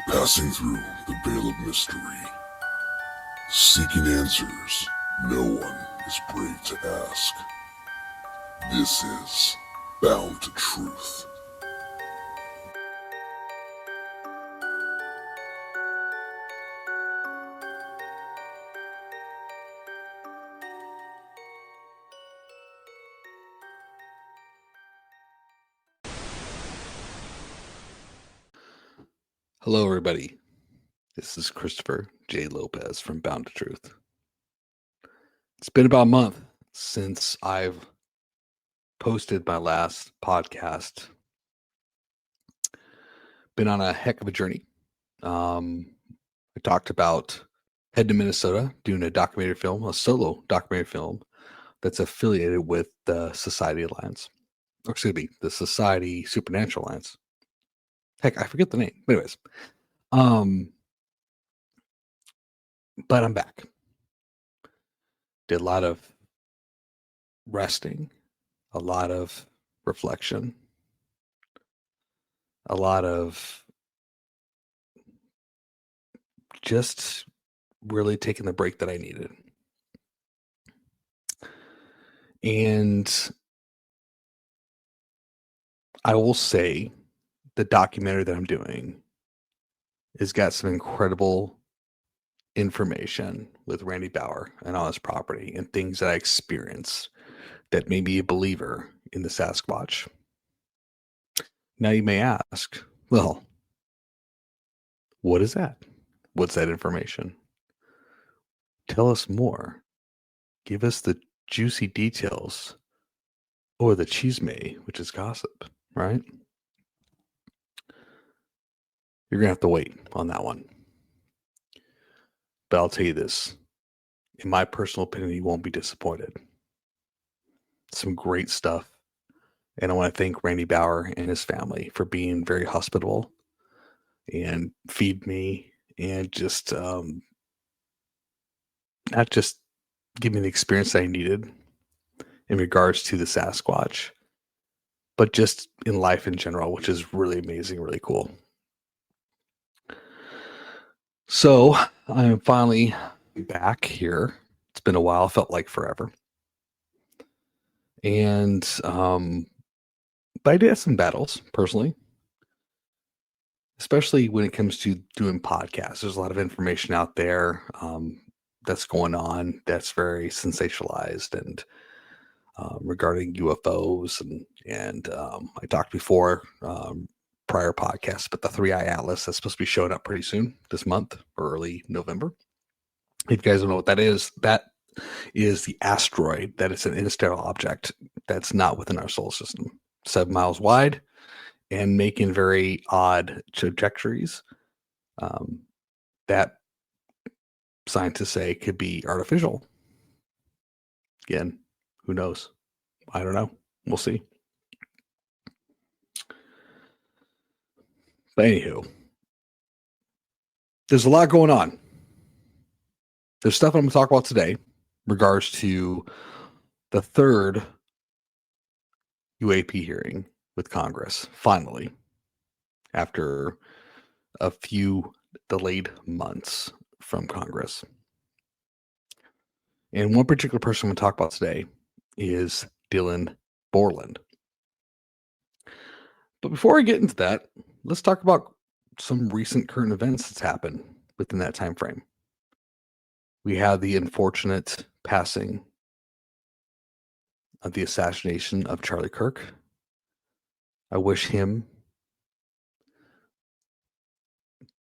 Passing through the veil of mystery, seeking answers no one is brave to ask. This is Bound to Truth. Hello, everybody. This is Christopher J. Lopez from Bound to Truth. It's been about a month since I've posted my last podcast. Been on a heck of a journey. I talked about heading to Minnesota, doing a documentary film, a solo documentary film that's affiliated with the Society Alliance. Or excuse me, the Society Supernatural Alliance. Heck, I forget the name. But anyways, but I'm back. Did a lot of resting, a lot of reflection, a lot of just really taking the break that I needed. And I will say the documentary that I'm doing has got some incredible information with Randy Bauer and on his property and things that I experienced that made me a believer in the Sasquatch. Now you may ask, well, what is that? What's that information? Tell us more. Give us the juicy details or the chisme, which is gossip, right? You're going to have to wait on that one. But I'll tell you this, in my personal opinion, you won't be disappointed. Some great stuff. And I want to thank Randy Bauer and his family for being very hospitable and feed me and just not just give me the experience that I needed in regards to the Sasquatch, but just in life in general, which is really amazing, really cool. So I am finally back here. It's been a while, felt like forever. And but I did have some battles personally, especially when it comes to doing podcasts. There's a lot of information out there that's going on that's very sensationalized and regarding UFOs and I talked before prior podcasts, but the 3-Eye Atlas that's supposed to be showing up pretty soon this month or early November. If you guys don't know what that is the asteroid that is an interstellar object that's not within our solar system, 7 miles wide and making very odd trajectories that scientists say could be artificial. Again, who knows? I don't know. We'll see. But anywho, there's a lot going on. There's stuff I'm going to talk about today in regards to the third UAP hearing with Congress, finally, after a few delayed months from Congress. And one particular person I'm going to talk about today is Dylan Borland. But before I get into that, let's talk about some recent current events that's happened within that time frame. We had the unfortunate passing of the assassination of Charlie Kirk. I wish him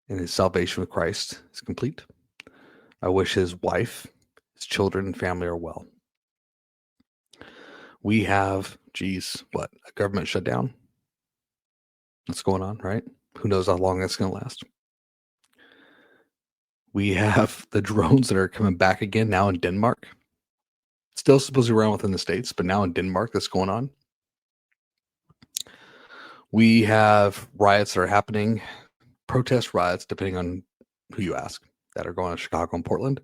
and his salvation with Christ is complete. I wish his wife, his children, and family are well. We have, a government shutdown? What's going on, right? Who knows how long that's going to last? We have the drones that are coming back again now in Denmark. Still supposed to be around within the States, but now in Denmark that's going on. We have riots that are happening, protest riots, depending on who you ask, that are going on in Chicago and Portland.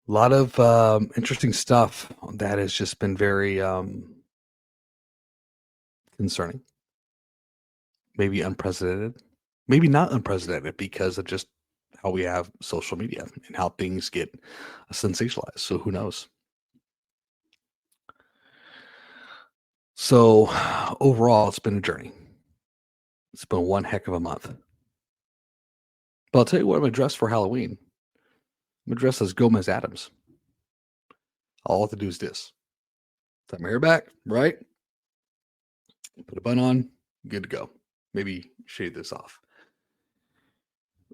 A lot of interesting stuff that has just been very concerning, maybe unprecedented. Maybe not unprecedented because of just how we have social media and how things get sensationalized. So who knows? So overall, it's been a journey. It's been one heck of a month. But I'll tell you what I'm going to dress for Halloween. I'm going to dress as Gomez Adams. All I have to do is this. Tie my hair back, right? Put a bun on, good to go. Maybe shave this off.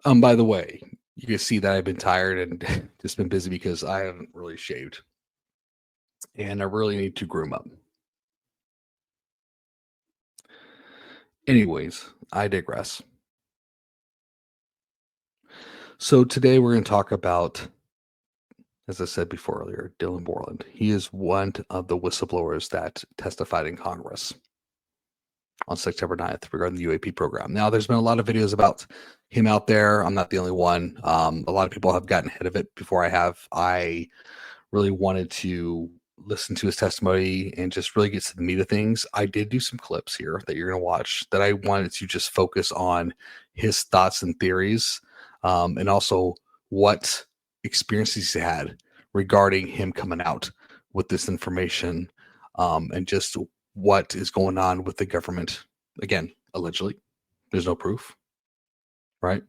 By the way, you can see that I've been tired and just been busy because I haven't really shaved. And I really need to groom up. Anyways, I digress. So today we're going to talk about, as I said before earlier, Dylan Borland. He is one of the whistleblowers that testified in Congress on September 9th regarding the UAP program. Now, there's been a lot of videos about him out there. I'm not the only one. A lot of people have gotten ahead of it before I have. I really wanted to listen to his testimony and just really get to the meat of things. I did do some clips here that you're going to watch that I wanted to just focus on his thoughts and theories, and also what experiences he had regarding him coming out with this information, and just what is going on with the government. Again, allegedly, there's no proof, right?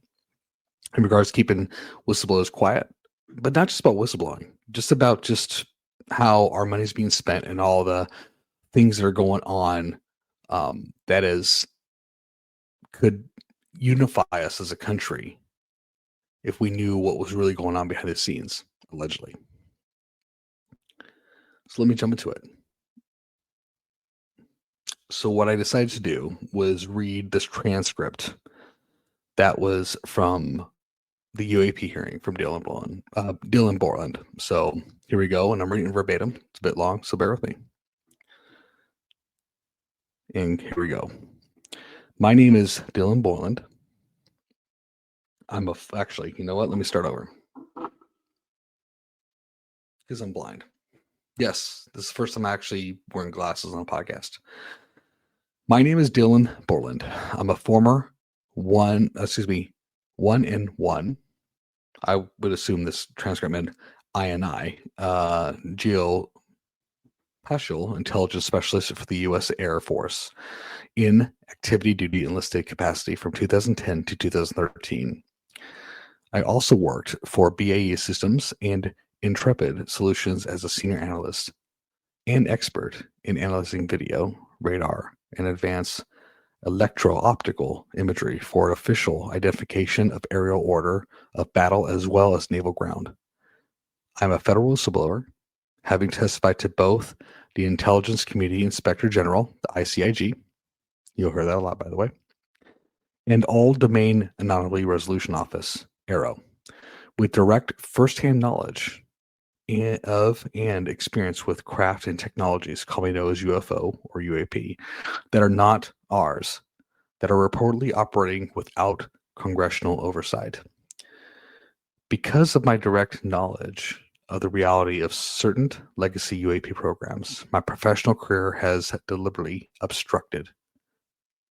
In regards to keeping whistleblowers quiet, but not just about whistleblowing, just about just how our money is being spent and all the things that are going on, that is could unify us as a country if we knew what was really going on behind the scenes, allegedly. So let me jump into it. So what I decided to do was read this transcript that was from the UAP hearing from Dylan Borland. So here we go, and I'm reading verbatim. It's a bit long, so bear with me. And here we go. My name is Dylan Borland. Actually, you know what? Let me start over. Because I'm blind. Yes, this is the first time I'm actually wearing glasses on a podcast. My name is Dylan Borland. I'm a former one in one. I would assume this transcript meant INI, geospatial intelligence specialist for the U.S. Air Force in activity duty enlisted capacity from 2010 to 2013. I also worked for BAE Systems and Intrepid Solutions as a senior analyst and expert in analyzing video, radar, and advanced electro-optical imagery for official identification of aerial order of battle as well as naval ground. I'm a federal whistleblower, having testified to both the Intelligence Community Inspector General, the ICIG, you'll hear that a lot, by the way, and All Domain Anomaly Resolution Office, ARROW, with direct firsthand knowledge of and experience with craft and technologies commonly known as UFO or UAP that are not ours, that are reportedly operating without congressional oversight. Because of my direct knowledge of the reality of certain legacy UAP programs, my professional career has deliberately obstructed.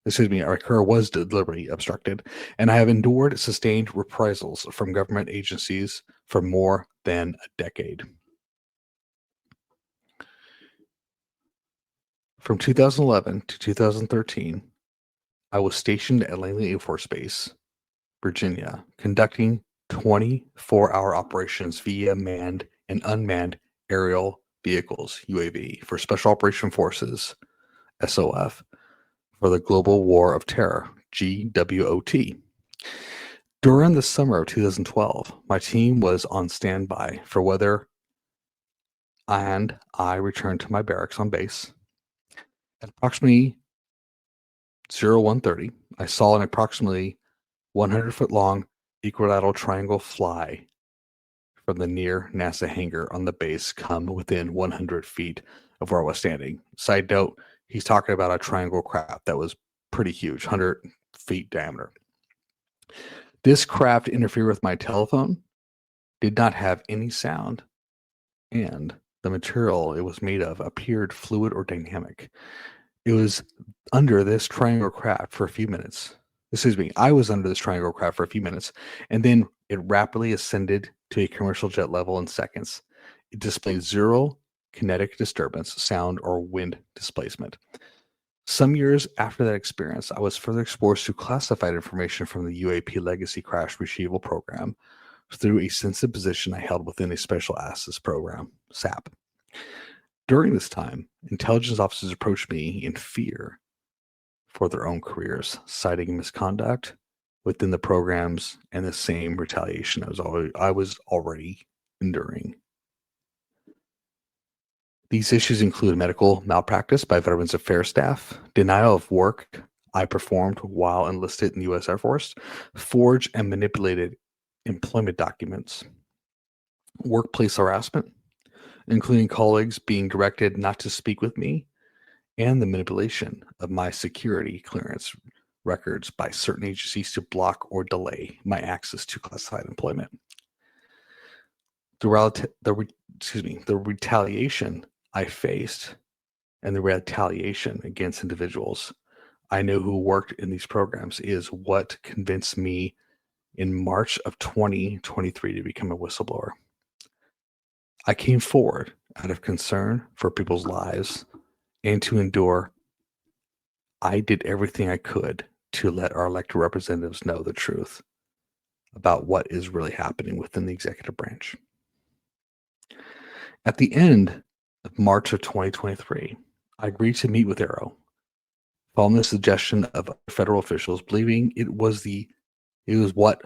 My career was deliberately obstructed, and I have endured sustained reprisals from government agencies for more than a decade. From 2011 to 2013, I was stationed at Langley Air Force Base, Virginia, conducting 24-hour operations via manned and unmanned aerial vehicles, UAV, for Special Operation Forces, SOF, for the Global War of Terror, GWOT. During the summer of 2012, my team was on standby for weather, and I returned to my barracks on base. At approximately 0130, I saw an approximately 100-foot long equilateral triangle fly from the near NASA hangar on the base come within 100 feet of where I was standing. Side note, he's talking about a triangle craft that was pretty huge, 100 feet diameter. This craft interfered with my telephone, did not have any sound, and the material it was made of appeared fluid or dynamic. It was under this triangle craft for a few minutes. I was under this triangle craft for a few minutes, and then it rapidly ascended to a commercial jet level in seconds. It displayed zero kinetic disturbance, sound, or wind displacement. Some years after that experience, I was further exposed to classified information from the UAP Legacy Crash Retrieval Program through a sensitive position I held within a Special Access Program, SAP. During this time, intelligence officers approached me in fear for their own careers, citing misconduct within the programs and the same retaliation I was already enduring. These issues include medical malpractice by Veterans Affairs staff, denial of work I performed while enlisted in the U.S. Air Force, forged and manipulated employment documents, workplace harassment, including colleagues being directed not to speak with me, and the manipulation of my security clearance records by certain agencies to block or delay my access to classified employment. The retaliation I faced and the retaliation against individuals I know who worked in these programs is what convinced me in March of 2023 to become a whistleblower. I came forward out of concern for people's lives and to endure. I did everything I could to let our elected representatives know the truth about what is really happening within the executive branch. At the end of March of 2023, I agreed to meet with Arrow, following the suggestion of federal officials, believing it was what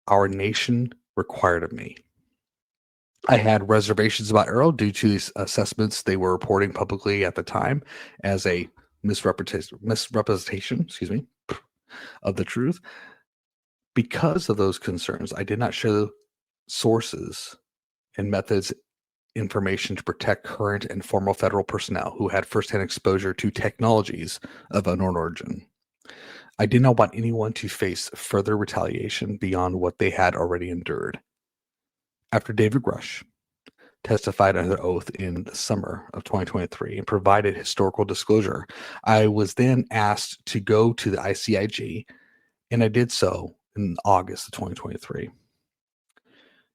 our nation required of me. I had reservations about Arrow due to these assessments they were reporting publicly at the time as a misrepresentation, of the truth. Because of those concerns, I did not show sources and methods information to protect current and former federal personnel who had firsthand exposure to technologies of unknown origin. I did not want anyone to face further retaliation beyond what they had already endured. After David Grush testified under oath in the summer of 2023 and provided historical disclosure, I was then asked to go to the ICIG, and I did so in August of 2023.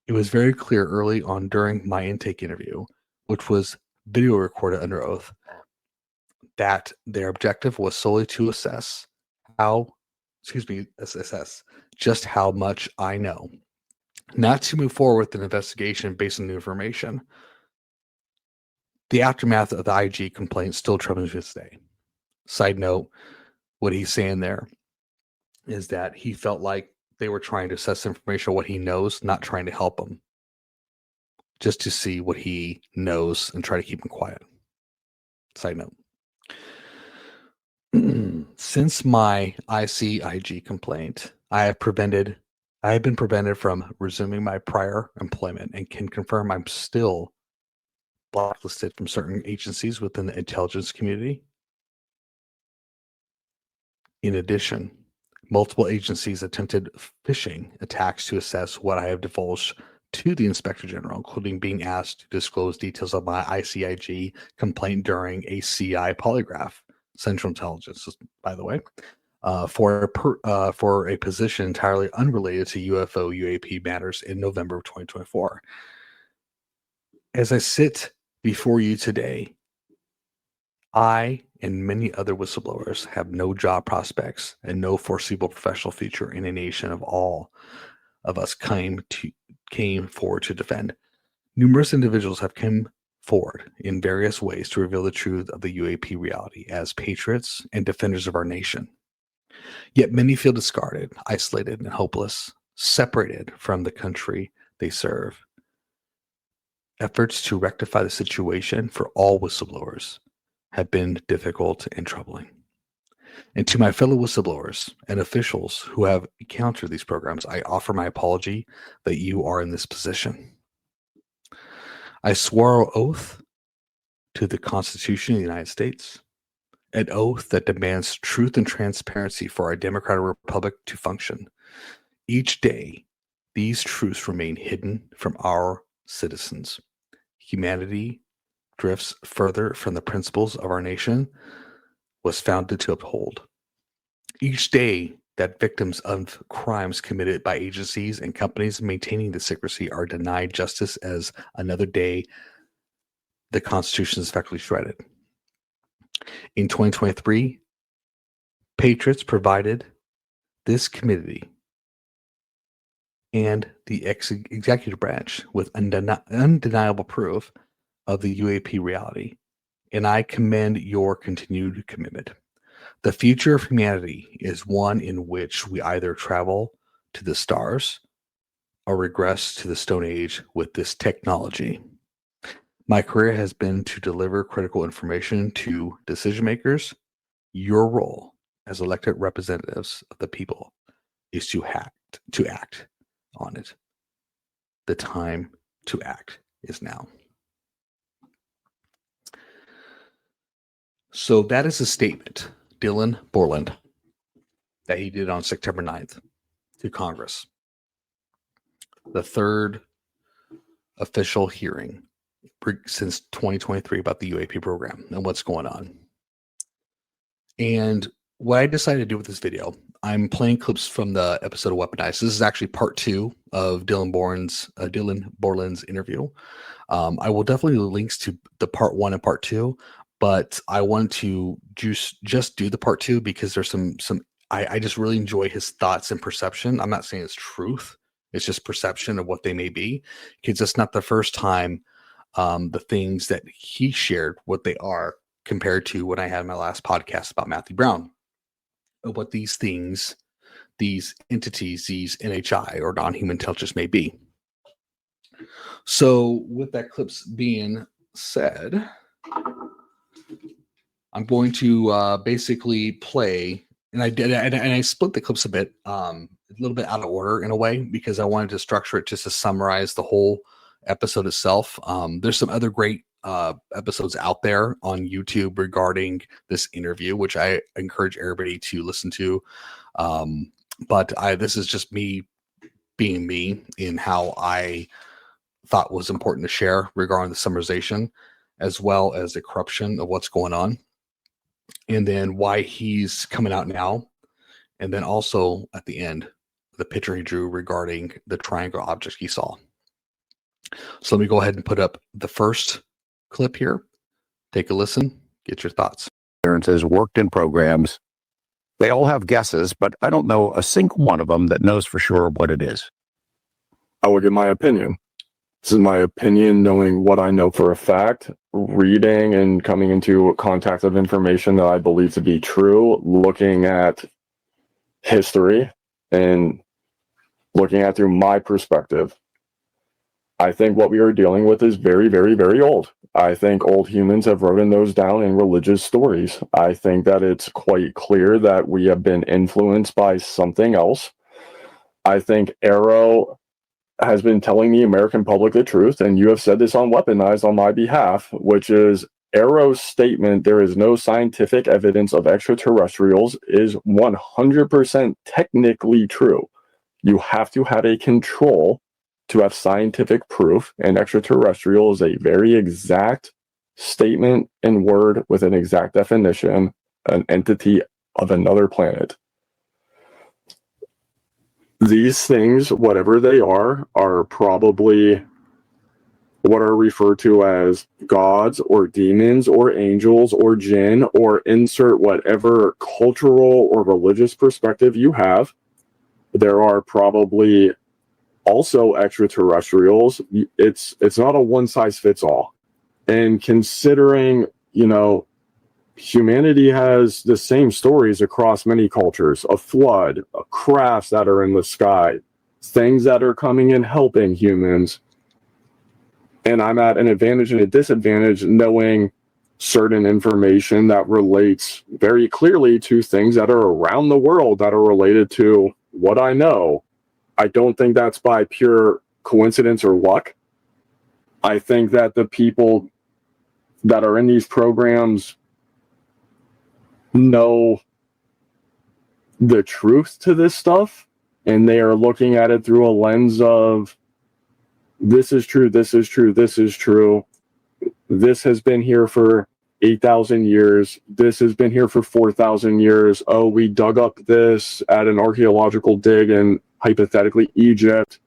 It was very clear early on during my intake interview, which was video recorded under oath, that their objective was solely to assess just how much I know, not to move forward with an investigation based on new information. The aftermath of the IG complaint still troubles me to this day. Side note, what he's saying there is that he felt like they were trying to assess information on what he knows, not trying to help him, just to see what he knows and try to keep him quiet. Side note. Since my ICIG complaint, I have been prevented from resuming my prior employment and can confirm I'm still blacklisted from certain agencies within the intelligence community. In addition, multiple agencies attempted phishing attacks to assess what I have divulged to the Inspector General, including being asked to disclose details of my ICIG complaint during a CI polygraph, Central Intelligence, by the way, for a position entirely unrelated to UFO UAP matters in November of 2024. As I sit before you today, I and many other whistleblowers have no job prospects and no foreseeable professional future in a nation of all of us came forward to defend. Numerous individuals have come forward in various ways to reveal the truth of the UAP reality as patriots and defenders of our nation. Yet many feel discarded, isolated, and hopeless, separated from the country they serve. Efforts to rectify the situation for all whistleblowers have been difficult and troubling. And to my fellow whistleblowers and officials who have encountered these programs, I offer my apology that you are in this position. I swore an oath to the Constitution of the United States, an oath that demands truth and transparency for our democratic republic to function. Each day, these truths remain hidden from our citizens. Humanity drifts further from the principles of our nation was founded to uphold. Each day, that victims of crimes committed by agencies and companies maintaining the secrecy are denied justice as another day the Constitution is effectively shredded. In 2023, Patriots provided this committee and the executive branch with undeniable proof of the UAP reality, and I commend your continued commitment. The future of humanity is one in which we either travel to the stars or regress to the Stone Age with this technology. My career has been to deliver critical information to decision makers. Your role as elected representatives of the people is to act on it. The time to act is now. So that is a statement, Dylan Borland, that he did on September 9th to Congress. The third official hearing since 2023 about the UAP program and what's going on. And what I decided to do with this video, I'm playing clips from the episode of Weaponized. This is actually part 2 of Dylan Borland's interview. I will definitely do links to the part 1 and part 2, but I want to just do the part 2 because there's some I just really enjoy his thoughts and perception. I'm not saying it's truth. It's just perception of what they may be, because it's not the first time the things that he shared, what they are, compared to when I had my last podcast about Matthew Brown, of what these things, these entities, these NHI or non-human intelligence may be. So with that clips being said, I'm going to basically play, and I split the clips a little bit out of order in a way, because I wanted to structure it just to summarize the whole episode itself. There's some other great episodes out there on YouTube regarding this interview, which I encourage everybody to listen to. But this is just me being me in how I thought was important to share regarding the summarization, as well as the corruption of what's going on, and then why he's coming out now. And then also at the end, the picture he drew regarding the triangle object he saw. So let me go ahead and put up the first clip here. Take a listen, get your thoughts. Has worked in programs. They all have guesses, but I don't know a single one of them that knows for sure what it is. I will give my opinion. This is my opinion, knowing what I know for a fact, reading and coming into contact of information that I believe to be true, looking at history and looking at through my perspective. I think what we are dealing with is very, very, very old. I think old humans have written those down in religious stories. I think that it's quite clear that we have been influenced by something else. I think Arrow has been telling the American public the truth, and you have said this on Weaponized on my behalf, which is Arrow's statement, there is no scientific evidence of extraterrestrials, is 100% technically true. You have to have a control to have scientific proof, and extraterrestrial is a very exact statement and word with an exact definition, an entity of another planet. These things, whatever they are probably what are referred to as gods or demons or angels or jinn, or insert whatever cultural or religious perspective you have. There are probably also extraterrestrials. It's not a one size fits all. And considering, humanity has the same stories across many cultures: a flood, crafts that are in the sky, things that are coming and helping humans. And I'm at an advantage and a disadvantage knowing certain information that relates very clearly to things that are around the world that are related to what I know. I don't think that's by pure coincidence or luck. I think that the people that are in these programs know the truth to this stuff, and they are looking at it through a lens of this is true, this is true, this is true. This has been here for 8,000 years. This has been here for 4,000 years. Oh, we dug up this at an archaeological dig in hypothetically Egypt.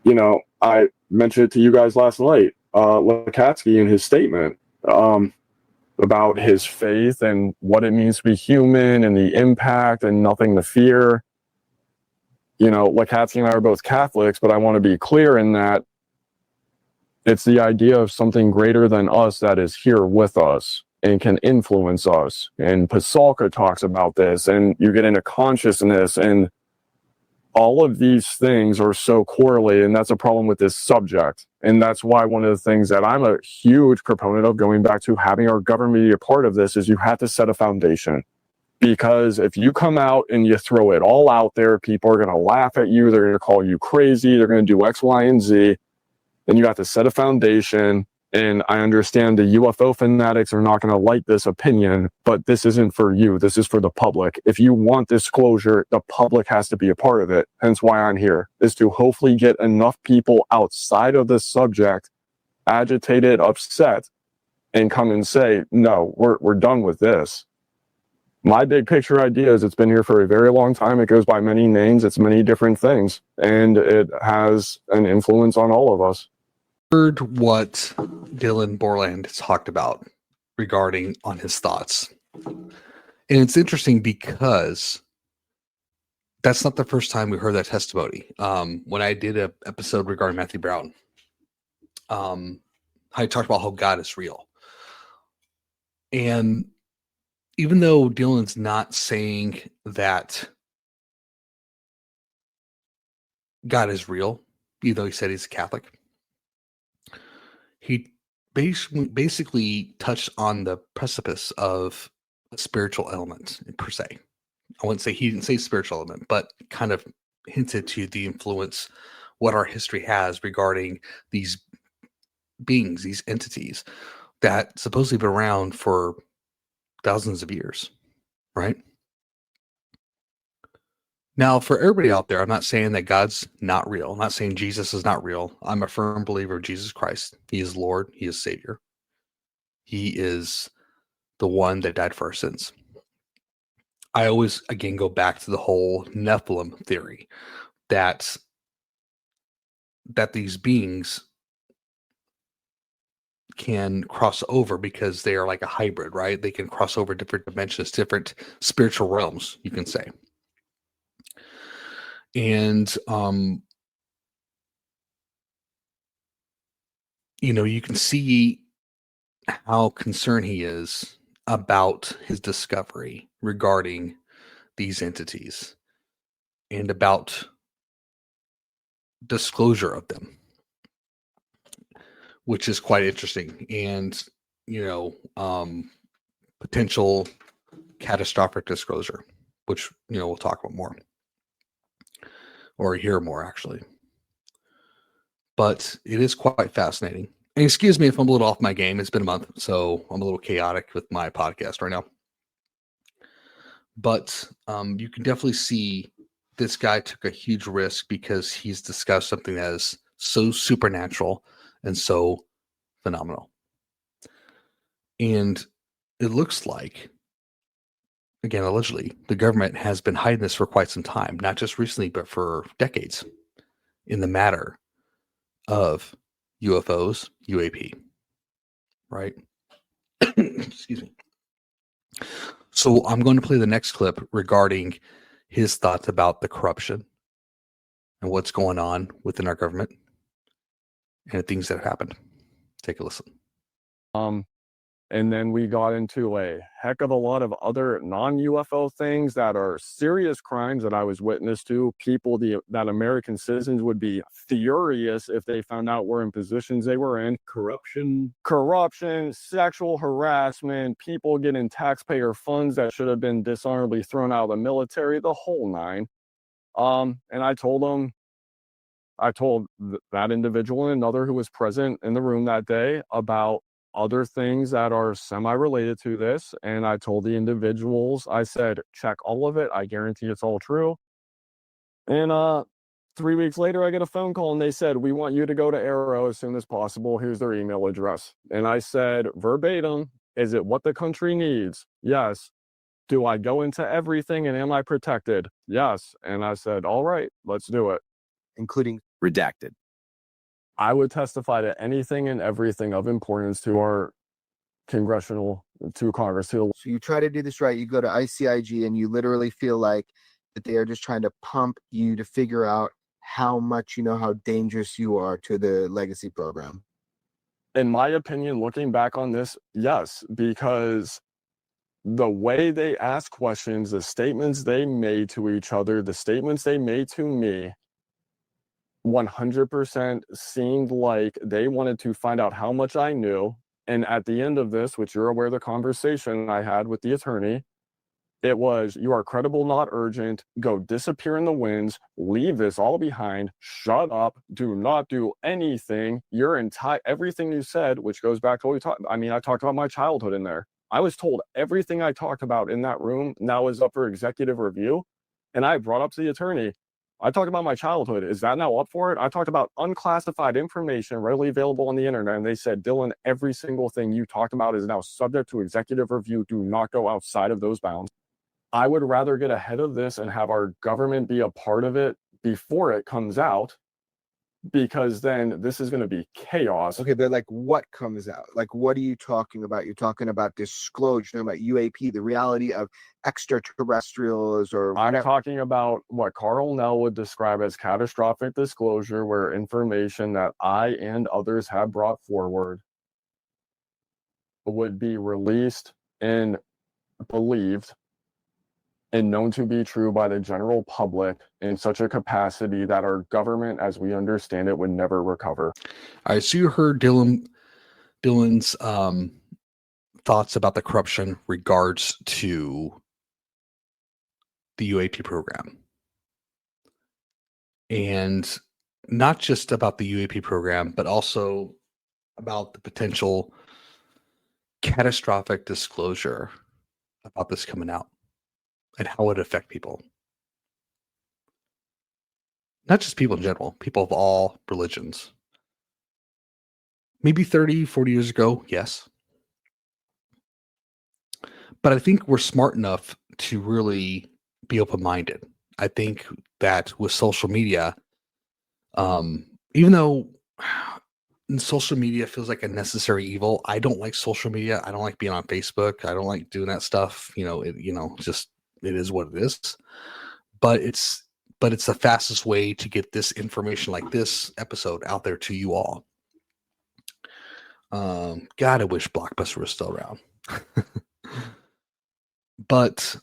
You know, I mentioned it to you guys last night. Lakatsky in his statement about his faith and what it means to be human and the impact and nothing to fear. You know, Lakatsky and I are both Catholics, but I want to be clear in that it's the idea of something greater than us that is here with us and can influence us. And Pasalka talks about this, and you get into consciousness, and all of these things are so correlated, and that's a problem with this subject. And that's why one of the things that I'm a huge proponent of, going back to having our government be a part of this, is you have to set a foundation. Because if you come out and you throw it all out there, people are going to laugh at you, they're going to call you crazy, they're going to do X, Y, and Z. Then you have to set a foundation. And I understand the UFO fanatics are not going to like this opinion, but this isn't for you. This is for the public. If you want disclosure, the public has to be a part of it. Hence why I'm here, is to hopefully get enough people outside of this subject agitated, upset, and come and say, no, we're done with this. My big picture idea is it's been here for a very long time. It goes by many names. It's many different things. And it has an influence on all of us. Heard what Dylan Borland talked about regarding on his thoughts. And it's interesting because that's not the first time we heard that testimony. When I did an episode regarding Matthew Brown, I talked about how God is real. And even though Dylan's not saying that God is real, even though he said he's a Catholic, he basically touched on the precipice of a spiritual element per se. I wouldn't say he didn't say spiritual element, but kind of hinted to the influence what our history has regarding these beings, these entities that supposedly been around for thousands of years, right? Now, for everybody out there, I'm not saying that God's not real. I'm not saying Jesus is not real. I'm a firm believer of Jesus Christ. He is Lord. He is Savior. He is the one that died for our sins. I always, again, go back to the whole Nephilim theory that these beings can cross over because they are like a hybrid, right? They can cross over different dimensions, different spiritual realms, you can say. And, you can see how concerned he is about his discovery regarding these entities and about disclosure of them, which is quite interesting. And, potential catastrophic disclosure, which, we'll talk about more. Or hear more, actually. But it is quite fascinating. And excuse me if I'm a little off my game. It's been a month, so I'm a little chaotic with my podcast right now. But you can definitely see this guy took a huge risk because he's discussed something that is so supernatural and so phenomenal. And it looks like, again, allegedly, the government has been hiding this for quite some time, not just recently, but for decades in the matter of UFOs, UAP, right? Excuse me. So I'm going to play the next clip regarding his thoughts about the corruption and what's going on within our government and the things that have happened. Take a listen. And then we got into a heck of a lot of other non-UFO things that are serious crimes that I was witness to. People that American citizens would be furious if they found out were in positions they were in. Corruption, sexual harassment, people getting taxpayer funds that should have been dishonorably thrown out of the military, the whole nine. And I told that individual and another who was present in the room that day about other things that are semi-related to this. And I told the individuals, I said, check all of it. I guarantee it's all true. And 3 weeks later, I get a phone call and they said, we want you to go to Arrow as soon as possible. Here's their email address. And I said, verbatim, is it what the country needs? Yes. Do I go into everything and am I protected? Yes. And I said, all right, let's do it. including redacted. I would testify to anything and everything of importance to our to Congress. So you try to do this right. You go to ICIG and you literally feel like that they are just trying to pump you to figure out how much you know how dangerous you are to the legacy program. In my opinion, looking back on this, yes, because the way they ask questions, the statements they made to each other, the statements they made to me, 100% seemed like they wanted to find out how much I knew. And at the end of this, which you're aware of the conversation I had with the attorney, it was, you are credible, not urgent, go disappear in the winds, leave this all behind, shut up, do not do anything. Your entire, everything you said, which goes back to what we talked, I mean, I talked about my childhood in there. I was told everything I talked about in that room now is up for executive review. And I brought up to the attorney, I talked about my childhood. Is that now up for it? I talked about unclassified information readily available on the internet. And they said, Dylan, every single thing you talked about is now subject to executive review. Do not go outside of those bounds. I would rather get ahead of this and have our government be a part of it before it comes out, because then this is going to be chaos. Okay, but like what comes out? Like what are you talking about? You're talking about disclosure, you're talking about UAP, the reality of extraterrestrials, or I'm whatever. talking about what Carl Nell would describe as catastrophic disclosure, where information that I and others have brought forward would be released and believed and known to be true by the general public in such a capacity that our government, as we understand it, would never recover. All right, so you heard Dylan's thoughts about the corruption regards to the UAP program. And not just about the UAP program, but also about the potential catastrophic disclosure about this coming out and how it affect people. Not just people in general, people of all religions. Maybe 30, 40 years ago, yes. But I think we're smart enough to really be open-minded. I think that with social media, even though social media feels like a necessary evil, I don't like social media. I don't like being on Facebook. I don't like doing that stuff. It is what it is. But it's the fastest way to get this information, like this episode, out there to you all. God, I wish Blockbuster was still around. But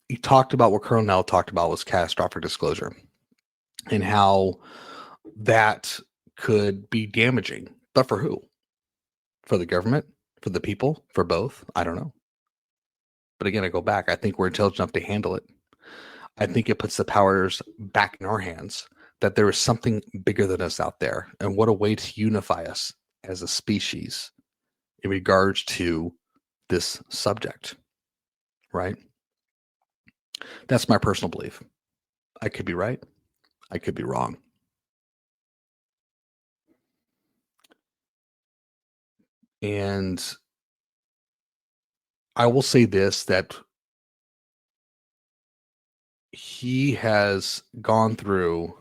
he talked about what Colonel Nell talked about was catastrophic disclosure and how that could be damaging. But for who? For the government? For the people? For both? I don't know. But again, I go back. I think we're intelligent enough to handle it. I think it puts the powers back in our hands, that there is something bigger than us out there. And what a way to unify us as a species in regards to this subject, right? That's my personal belief. I could be right. I could be wrong. And I will say this, that he has gone through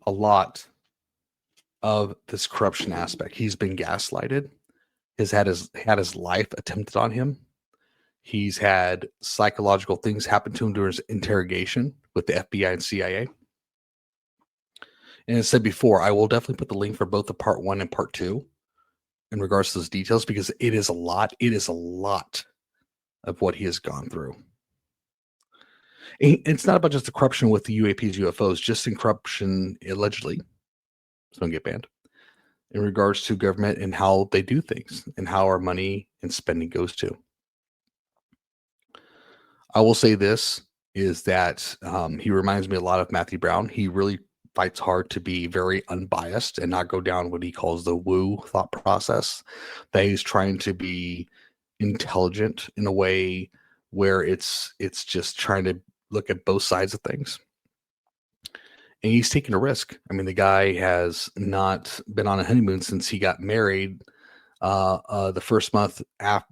a lot of this corruption aspect. He's been gaslighted. Has had his life attempted on him. He's had psychological things happen to him during his interrogation with the FBI and CIA. And as I said before, I will definitely put the link for both the part 1 and part 2 in regards to those details, because it is a lot. It is a lot of what he has gone through. And it's not about just the corruption with the UAPs, UFOs, just in corruption allegedly. So don't get banned. In regards to government and how they do things and how our money and spending goes to. I will say this is that he reminds me a lot of Matthew Brown. He really fights hard to be very unbiased and not go down what he calls the woo thought process. That he's trying to be intelligent in a way where it's just trying to look at both sides of things. And he's taking a risk. I mean, the guy has not been on a honeymoon since he got married. The first month after,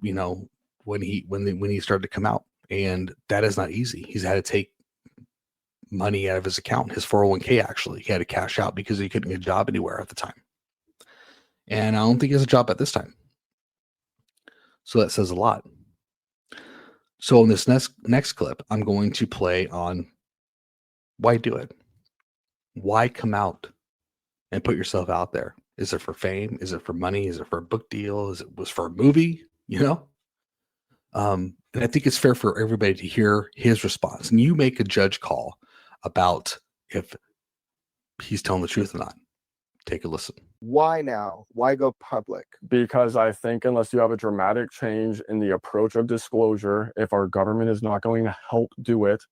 when he started to come out, and that is not easy. He's had to take money out of his account, his 401k. Actually, he had to cash out because he couldn't get a job anywhere at the time. And I don't think he has a job at this time. So that says a lot. So in this next clip, I'm going to play on why do it. Why come out and put yourself out there? Is it for fame? Is it for money? Is it for a book deal? Was for a movie? And I think it's fair for everybody to hear his response. And you make a judge call about if he's telling the truth or not. Take a listen. Why now? Why go public? Because I think unless you have a dramatic change in the approach of disclosure, if our government is not going to help do it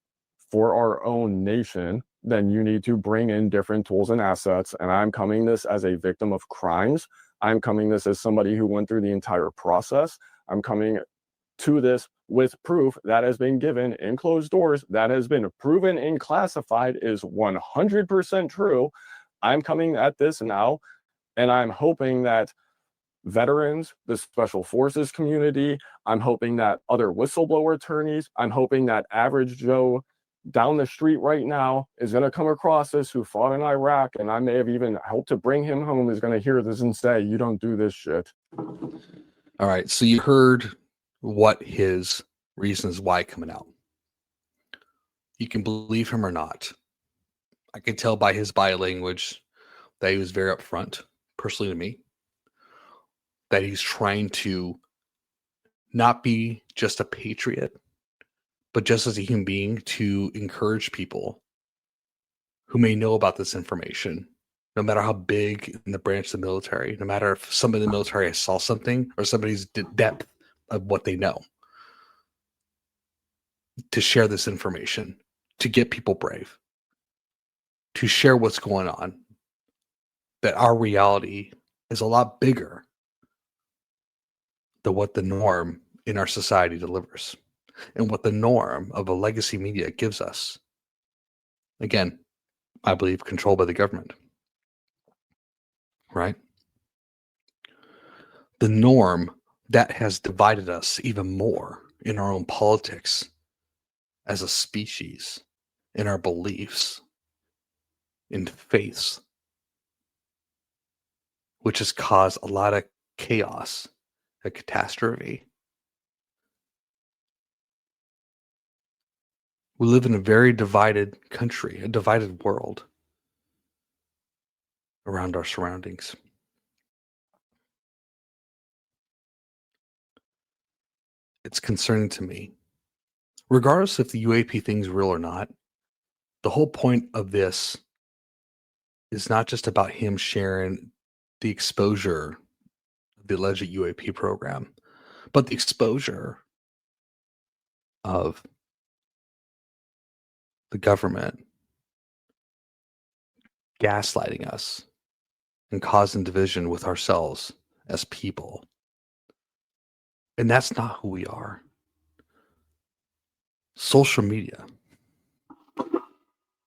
for our own nation, then you need to bring in different tools and assets. And I'm coming this as a victim of crimes. I'm coming this as somebody who went through the entire process. I'm coming to this with proof that has been given in closed doors, that has been proven and classified is 100% true. I'm coming at this now, and I'm hoping that veterans, the special forces community, I'm hoping that other whistleblower attorneys, I'm hoping that average Joe down the street right now is going to come across this who fought in Iraq, and I may have even helped to bring him home, is going to hear this and say, you don't do this shit. All right. So you heard what his reasons why coming out. You can believe him or not. I could tell by his body language that he was very upfront, personally to me, that he's trying to not be just a patriot, but just as a human being to encourage people who may know about this information, no matter how big in the branch of the military, no matter if somebody in the military saw something or somebody's depth of what they know, to share this information, to get people brave, to share what's going on, that our reality is a lot bigger than what the norm in our society delivers and what the norm of a legacy media gives us. Again, I believe controlled by the government, right? The norm that has divided us even more in our own politics as a species, in our beliefs, in faiths, which has caused a lot of chaos, a catastrophe. We live in a very divided country, a divided world around our surroundings. It's concerning to me. Regardless if the UAP thing's real or not, the whole point of this is not just about him sharing the exposure of the alleged UAP program, but the exposure of the government gaslighting us and causing division with ourselves as people. And that's not who we are. Social media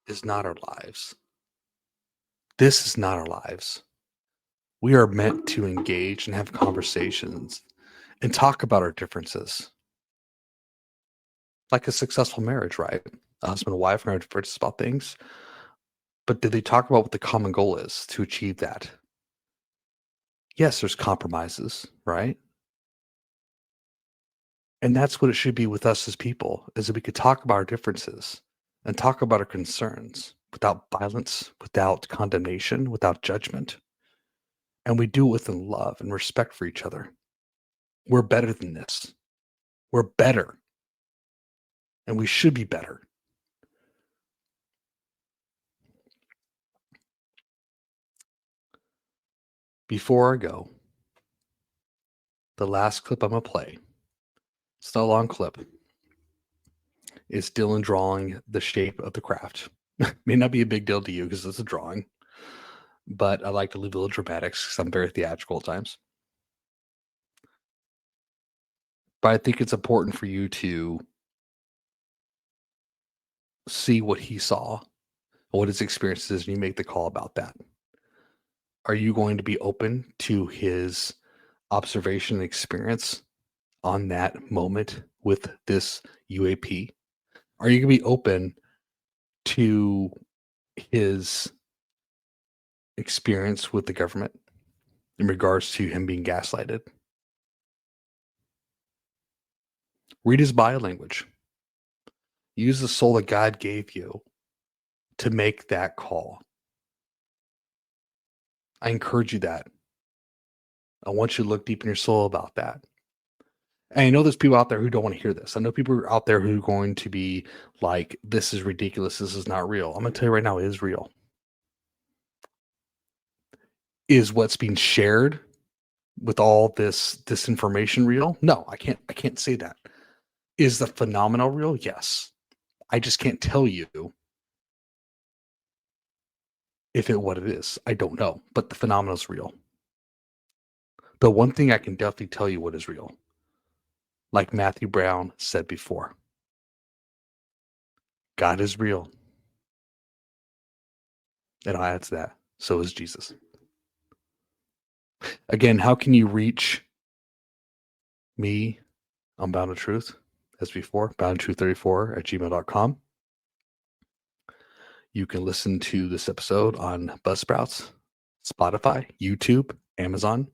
is not our lives. This is not our lives. We are meant to engage and have conversations and talk about our differences. Like a successful marriage, right? A husband and wife are going to have differences about things. But did they talk about what the common goal is to achieve that? Yes, there's compromises, right? And that's what it should be with us as people, is that we could talk about our differences and talk about our concerns without violence, without condemnation, without judgment. And we do it with love and respect for each other. We're better than this. We're better. And we should be better. Before I go, the last clip I'm going to play, it's not a long clip, is Dylan drawing the shape of the craft. May not be a big deal to you because it's a drawing, but I like to leave a little dramatics because I'm very theatrical at times. But I think it's important for you to see what he saw, what his experience is, and you make the call about that. Are you going to be open to his observation and experience on that moment with this UAP? Are you going to be open to his experience with the government in regards to him being gaslighted? Read his bio language. Use the soul that God gave you to make that call. I encourage you that. I want you to look deep in your soul about that. And I know there's people out there who don't want to hear this. I know people are out there who are going to be like, this is ridiculous. This is not real. I'm going to tell you right now, it is real. Is what's being shared with all this information real? No, I can't say that. Is the phenomenon real? Yes. I just can't tell you what it is. I don't know, but the phenomenon is real. But one thing I can definitely tell you what is real. Like Matthew Brown said before, God is real. And I'll add to that, so is Jesus. Again, how can you reach me on Bound of Truth? As before, boundtruth34@gmail.com. You can listen to this episode on Buzzsprouts, Spotify, YouTube, Amazon,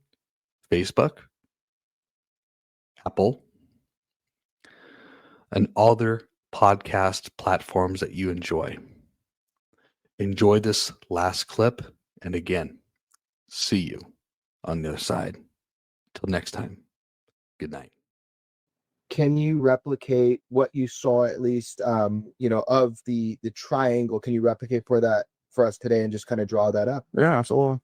Facebook, Apple, and other podcast platforms that you enjoy. Enjoy this last clip, and again, see you on the other side. Till next time, good night. Can you replicate what you saw, at least, of the triangle? Can you replicate for us today and just kind of draw that up? Yeah, absolutely.